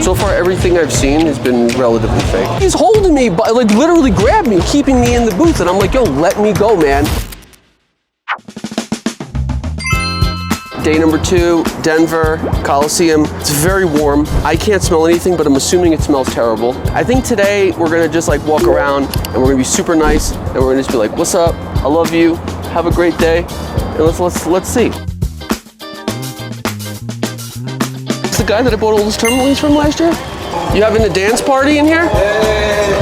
So far, everything I've seen has been relatively fake. He's holding me, but like literally grabbed me, keeping me in the booth, and I'm like, yo, let me go, man. Day number 2, Denver, Coliseum. It's very warm. I can't smell anything, but I'm assuming it smells terrible. I think today we're gonna just like walk around and we're gonna be super nice and we're gonna just be like, what's up? I love you. Have a great day. And let's see. It's the guy that I bought all those tourmalines from last year? You having a dance party in here? Hey,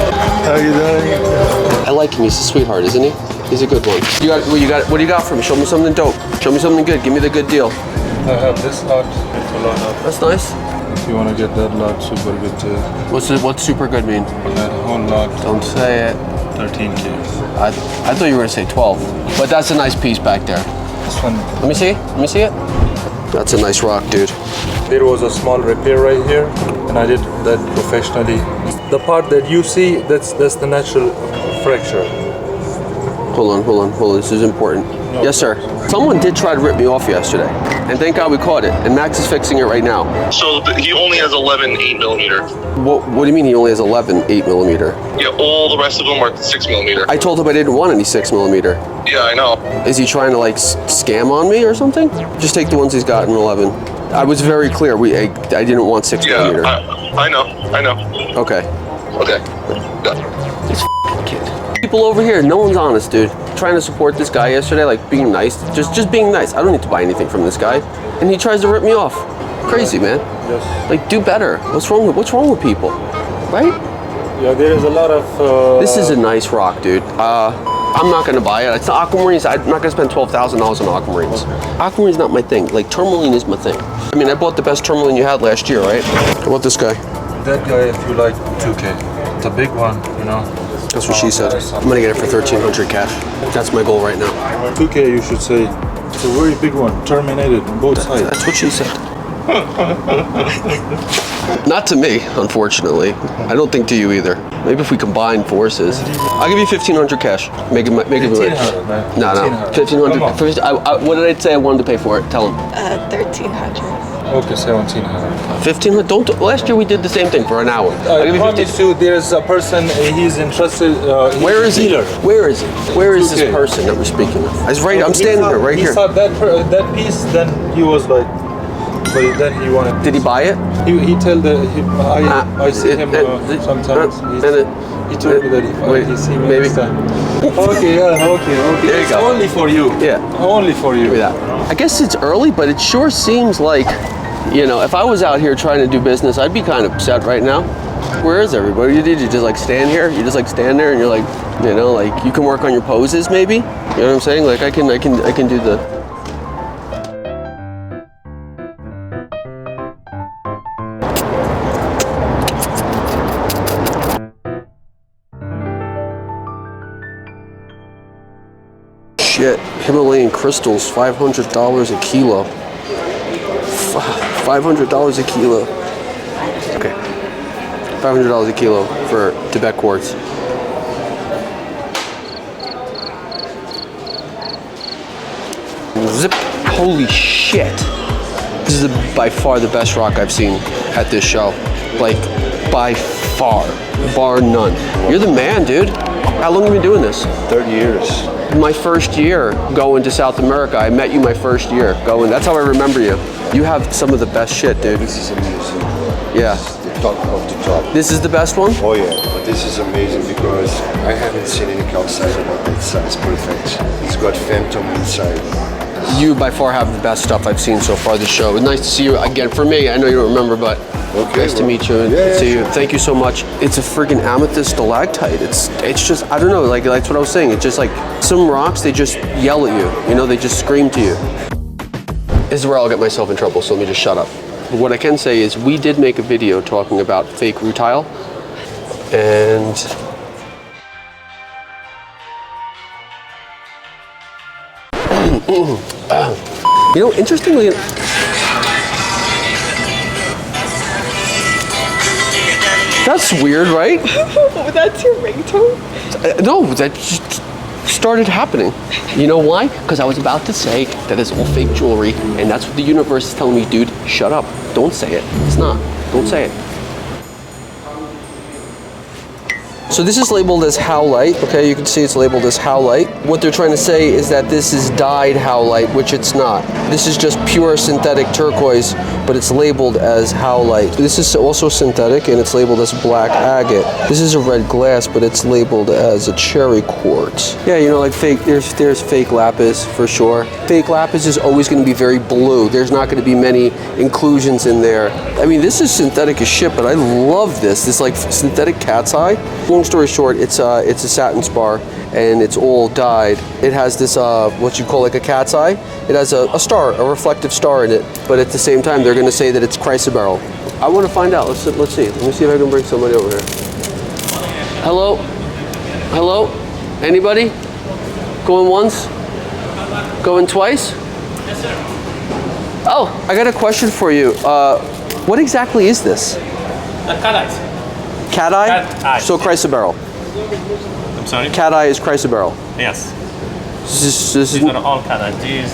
how you doing? I like him. He's a sweetheart, isn't he? He's a good one. What do you got for me? Show me something dope. Show me something good. Give me the good deal. I have this lot. It's a lot of. That's nice. If you want to get that lot, super good too. What's super good mean? That whole lot. Don't say it. 13K. I thought you were gonna say 12, but that's a nice piece back there. This one. Let me see. Let me see it. That's a nice rock, dude. There was a small repair right here, and I did that professionally. The part that you see, that's the natural fracture. Hold on. This is important. No. Yes, sir. Someone did try to rip me off yesterday, and thank God we caught it. And Max is fixing it right now. So he only has 11 8mm. What do you mean he only has 11 8mm? Yeah, all the rest of them are 6mm. I told him I didn't want any 6mm. Yeah, I know. Is he trying to like scam on me or something? Just take the ones he's got in 11. I was very clear. I didn't want 6mm. Yeah, I know. Okay. Okay. Yeah. This kid. People over here, no one's honest, dude. Trying to support this guy yesterday, like being nice, just being nice. I don't need to buy anything from this guy, and he tries to rip me off. Crazy, man. Yes. Like, do better. What's wrong with people, right? Yeah, there is a lot of. This is a nice rock, dude. I'm not gonna buy it. It's the aquamarines. I'm not gonna spend $12,000 on aquamarines. Aquamarine's not my thing. Like tourmaline is my thing. I mean, I bought the best tourmaline you had last year, right? How about this guy? That guy, if you like, 2K. It's a big one, you know. That's what she said. I'm gonna get it for 1,300 cash. That's my goal right now. 2K, you should say. It's a very big one, terminated on both sides. That's what she said. Not to me, unfortunately. I don't think to you either. Maybe if we combine forces. I'll give you 1,500 cash. Make it 1,500, man. No, 1,500. What did I say I wanted to pay for it? Tell him. 1,300. Okay, 1,700. 1,500. Don't. Last year we did the same thing for an hour. I promise you, there's a person. He's interested. Where is he? Dealer. Where is he? Where is this person that we're speaking of? I'm standing here, right here. He saw that piece, then he was like, but then he wanted. Did he buy it? He told I see him sometimes. He told me that he see me next time. Okay, yeah, okay. There you It's go. only for you. Yeah. Only for you. Give me that. I guess it's early, but it sure seems like, you know, if I was out here trying to do business, I'd be kind of upset right now. Where is everybody? You just like stand here? You just like stand there and you're like, you know, like you can work on your poses maybe? You know what I'm saying? Like I can do the... Shit, Himalayan crystals, $500 a kilo. $500 a kilo. Okay, $500 a kilo for Tibet quartz. Zip! Holy shit! This is by far the best rock I've seen at this show. Like, by far, bar none. You're the man, dude. How long have you been doing this? 30 years. My first year going to South America, I met you my first year going. That's how I remember you. You have some of the best shit, dude. This is amazing. Yeah. The top of the top. This is the best one? Oh yeah, but this is amazing because I haven't seen any calcite about that size. Perfect. It's got phantom inside. You by far have the best stuff I've seen so far this show. It's nice to see you again. For me, I know you don't remember, but nice to meet you and see you. Thank you so much. It's a friggin' amethyst stalactite. It's just, I don't know, like that's what I was saying. It's just like some rocks, they just yell at you. You know, they just scream to you. This is where I'll get myself in trouble, so let me just shut up. What I can say is we did make a video talking about fake rutile, and you know, interestingly, that's weird, right? That's your ringtone? No, that just started happening. You know why? Because I was about to say that it's all fake jewelry, and that's what the universe is telling me, dude, shut up. Don't say it. It's not. Don't say it. So this is labeled as howlite, okay? You can see it's labeled as howlite. What they're trying to say is that this is dyed howlite, which it's not. This is just pure synthetic turquoise, but it's labeled as howlite. This is also synthetic, and it's labeled as black agate. This is a red glass, but it's labeled as a cherry quartz. Yeah, you know, like fake, there's fake lapis for sure. Fake lapis is always going to be very blue. There's not going to be many inclusions in there. I mean, this is synthetic as shit, but I love this. This like synthetic cat's eye. Long story short, it's a satin spar, and it's all dyed. It has this what you call like a cat's eye. It has a star, a reflective star in it, but at the same time, they're going to say that it's chrysoberyl. I want to find out. Let's see. Let me see if I can bring somebody over here. Hello? Hello? Anybody? Going once? Going twice? Yes, sir. Oh, I got a question for you. What exactly is this? Cat eyes. Cat eye? Cat eye. So chrysoberyl. I'm sorry? Cat eye is chrysoberyl. Yes. This These is, are all cat eyes. These.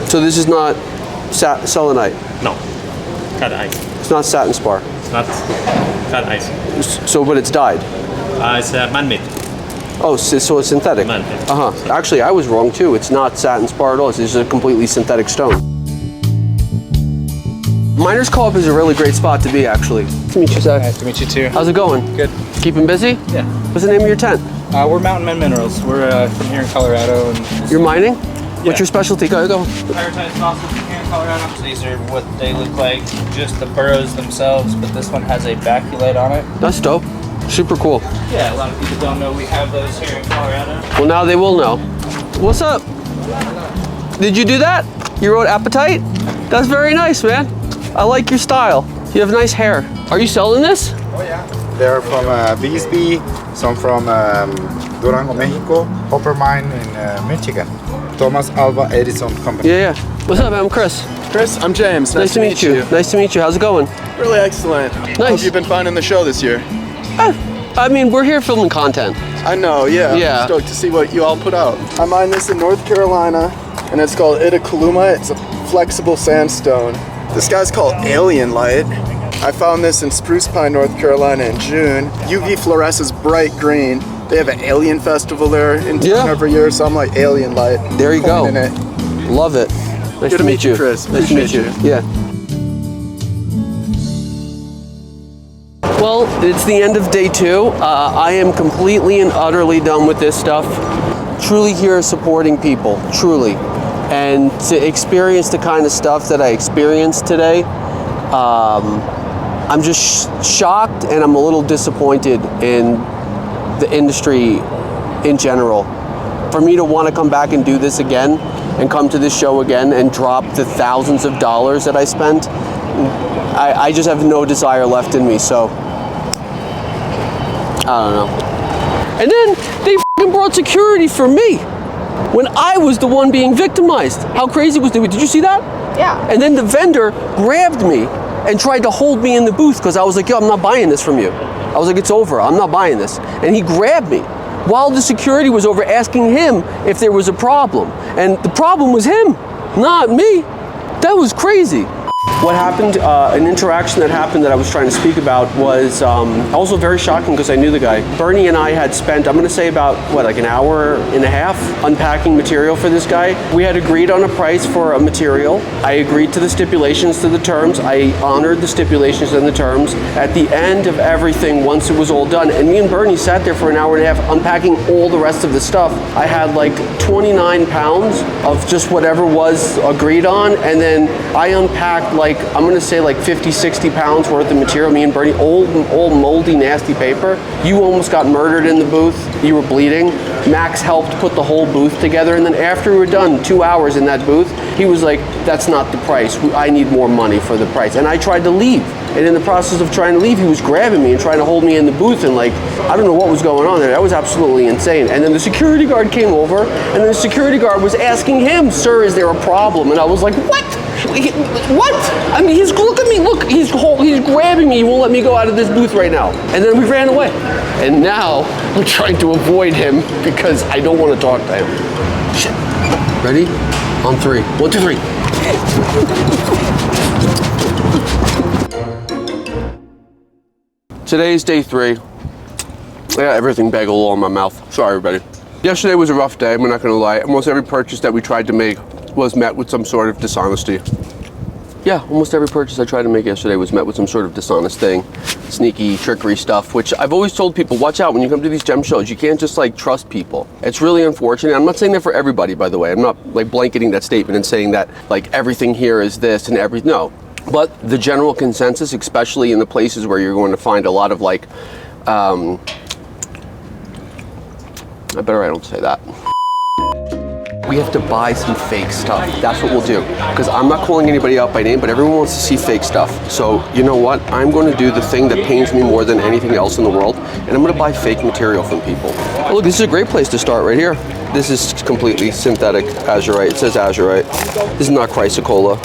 so this is not selenite. No. Cat eyes. It's not satin spar. It's not cat eyes. So, but it's dyed. It's man-made. Oh, so it's synthetic. Man-made. Actually, I was wrong too. It's not satin spar at all. It's just a completely synthetic stone. Miners Co-op is a really great spot to be, actually. Nice to meet you, Zach. Nice to meet you too. How's it going? Good. Keeping busy? Yeah. What's the name of your tent? We're Mountain Men Minerals. We're from here in Colorado. And You're mining? What's Yeah. your specialty? Go. prioritized fossils from here in Colorado. These are what they look like, just the burrows themselves, but this one has a baculite on it. That's dope. Super cool. Yeah, a lot of people don't know we have those here in Colorado. Well, now they will know. What's up? Did you do that? You wrote appetite? That's very nice, man. I like your style. You have nice hair. Are you selling this? Oh yeah. They're from Bisbee, some from Durango, Mexico, Copper Mine in Michigan. Thomas Alva Edison Company. Yeah. What's up, man? I'm Chris. Chris, I'm James. Nice to meet you. Nice to meet you. How's it going? Really excellent. Nice. Hope you've been finding the show this year. I mean, we're here filming content. I know, yeah. Yeah. I'm stoked to see what you all put out. I mined this in North Carolina, and it's called Itacoluma. It's a flexible sandstone. This guy's called Alien Light. I found this in Spruce Pine, North Carolina in June. UV fluoresces bright green. They have an alien festival there in Tucson every year, so I'm like Alien Light. There you go. In it. Love it. Nice Good to meet you, Chris. Nice to meet you. Appreciate Yeah. Well, it's the end of day 2. I am completely and utterly done with this stuff. Truly here supporting people, truly. And to experience the kind of stuff that I experienced today, I'm just shocked, and I'm a little disappointed in the industry in general. For me to want to come back and do this again, and come to this show again and drop the thousands of dollars that I spent, I just have no desire left in me, so I don't know. And then they f***ing brought security for me when I was the one being victimized. How crazy was that? Did you see that? Yeah. And then the vendor grabbed me and tried to hold me in the booth because I was like, yo, I'm not buying this from you. I was like, it's over, I'm not buying this. And he grabbed me while the security was over asking him if there was a problem. And the problem was him, not me. That was crazy. What happened, an interaction that happened that I was trying to speak about was also very shocking because I knew the guy. Bernie and I had spent, I'm gonna say about, what, like an hour and a half unpacking material for this guy. We had agreed on a price for a material. I agreed to the stipulations, to the terms. I honored the stipulations and the terms. At the end of everything, once it was all done, and me and Bernie sat there for an hour and a half unpacking all the rest of the stuff. I had like 29 pounds of just whatever was agreed on, and then I unpacked like, I'm gonna say like 50, 60 pounds worth of material, me and Bernie, old moldy, nasty paper. You almost got murdered in the booth. You were bleeding. Max helped put the whole booth together, and then after we were done, 2 hours in that booth, he was like, that's not the price. I need more money for the price. And I tried to leave. And in the process of trying to leave, he was grabbing me and trying to hold me in the booth, and like, I don't know what was going on there. That was absolutely insane. And then the security guard came over, and then the security guard was asking him, sir, is there a problem? And I was like, what? What? I mean, look at me, look, he's grabbing me, he won't let me go out of this booth right now. And then we ran away. And now I'm trying to avoid him because I don't want to talk to him. Shit. Ready? On 3. 1, 2, 3. Today's day 3. I got everything bagel all in my mouth. Sorry, everybody. Yesterday was a rough day, I'm not gonna lie. Almost every purchase that we tried to make was met with some sort of dishonesty. Yeah, almost every purchase I tried to make yesterday was met with some sort of dishonest thing. Sneaky, trickery stuff, which I've always told people, watch out when you come to these gem shows. You can't just like trust people. It's really unfortunate. I'm not saying that for everybody, by the way. I'm not like blanketing that statement and saying that like everything here is this and no. But the general consensus, especially in the places where you're going to find a lot of like, I better I don't say that. We have to buy some fake stuff. That's what we'll do. Because I'm not calling anybody out by name, but everyone wants to see fake stuff. So you know what? I'm going to do the thing that pains me more than anything else in the world, and I'm going to buy fake material from people. Oh, look, this is a great place to start right here. This is completely synthetic azurite. It says azurite. This is not chrysocolla.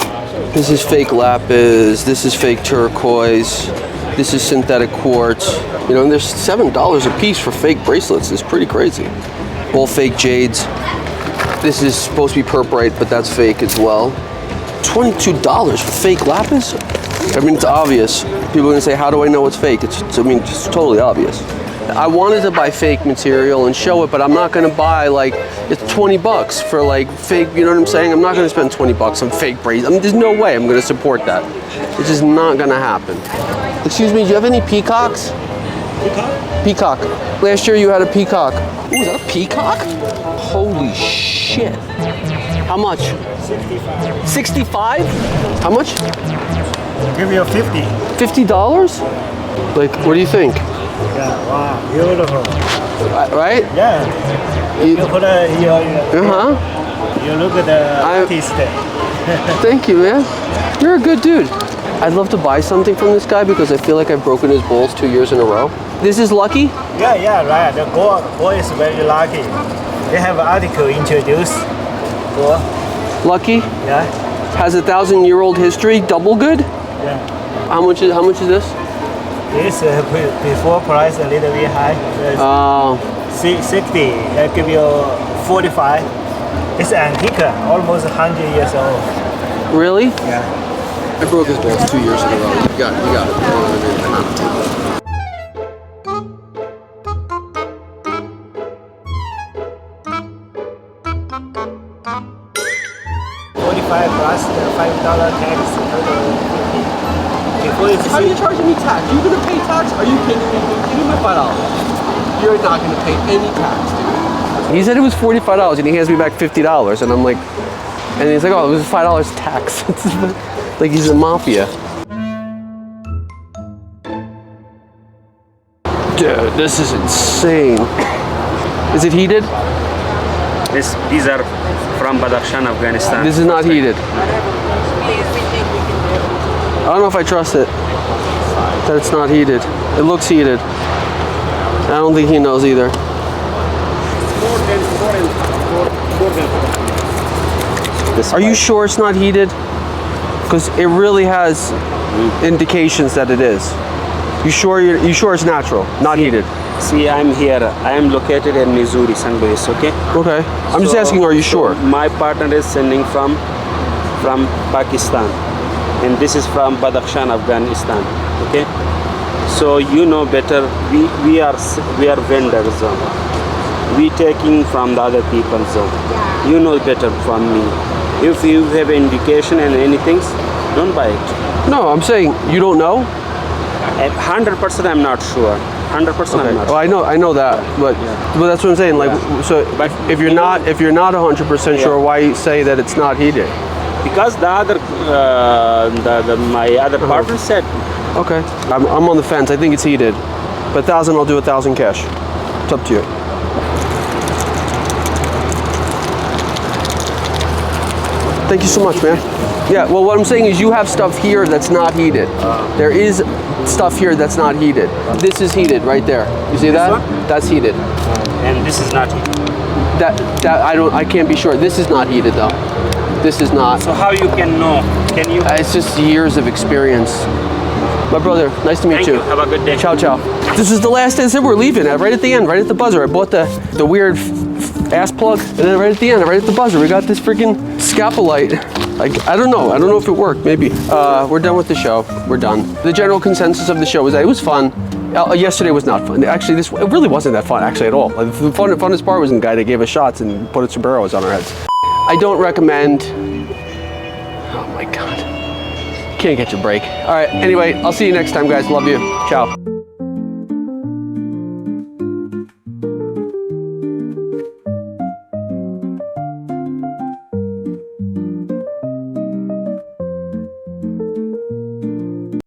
This is fake lapis. This is fake turquoise. This is synthetic quartz. You know, and there's $7 a piece for fake bracelets. It's pretty crazy. All fake jades. This is supposed to be purpurite, but that's fake as well. $22 for fake lapis? I mean, it's obvious. People are gonna say, how do I know it's fake? It's totally obvious. I wanted to buy fake material and show it, but I'm not gonna buy like, it's 20 bucks for like fake, you know what I'm saying? I'm not gonna spend 20 bucks on fake bracelets. I mean, there's no way I'm gonna support that. It's just not gonna happen. Excuse me, do you have any peacocks? Peacock. Last year you had a peacock. Ooh, is that a peacock? Holy shit. How much? 65. 65? How much? Give you 50. $50? Like, what do you think? Yeah, wow, beautiful. Right? Yeah. You put your you look at the artist. Thank you, man. You're a good dude. I'd love to buy something from this guy because I feel like I've broken his balls 2 years in a row. This is lucky? Yeah, right. The gold is very lucky. They have an article introduced. Gold. Lucky? Yeah. Has a 1,000-year-old history. Double good? Yeah. How much is this? This before price a little bit high. 60. I give you 45. It's antique, almost 100 years old. Really? Yeah. I broke his balls 2 years in a row. You got it. You know what I mean? 45 plus the $5 tax. How are you charging me tax? Are you gonna pay tax? Are you kidding me? Give me my $5. You're not gonna pay any tax, dude. He said it was $45 and he hands me back $50 and I'm like, and he's like, oh, it was $5 tax. Like he's a mafia. Dude, this is insane. Is it heated? These are from Badakhshan, Afghanistan. This is not heated. I don't know if I trust it. That it's not heated. It looks heated. I don't think he knows either. Are you sure it's not heated? Because it really has indications that it is. You sure it's natural, not heated? See, I'm here. I am located in Missouri, St. Louis. Okay. Okay. I'm just asking. Are you sure? My partner is sending from Pakistan, and this is from Badakhshan, Afghanistan. Okay. So you know better. We are vendors. We taking from the other people. You know better from me. If you have indication and anything, don't buy it. No, I'm saying you don't know. 100% I'm not sure. 100% I'm not sure. Well, I know that, but that's what I'm saying. Like, so if you're not 100% sure, why say that it's not heated? Because the other my other partner said. Okay, I'm on the fence. I think it's heated, but 1,000, I'll do 1,000 cash. It's up to you. Thank you so much, man. Yeah, well, what I'm saying is you have stuff here that's not heated. There is stuff here that's not heated. This is heated right there. You see that? That's heated. And this is not heated. That I can't be sure. This is not heated though. This is not. So how you can know? Can you? It's just years of experience. My brother, nice to meet you. Have a good day. Ciao, ciao. This is the last day that we're leaving. Right at the end, right at the buzzer. I bought the weird ass plug, and then right at the end, right at the buzzer, we got this freaking scapolite. Like, I don't know if it worked, maybe. We're done with the show. We're done. The general consensus of the show was that it was fun. Yesterday was not fun. Actually, it really wasn't that fun actually at all. Like, the funnest part was the guy that gave us shots and put sombreros on our heads. I don't recommend. Oh my God. Can't get your break. All right. Anyway, I'll see you next time, guys. Love you. Ciao.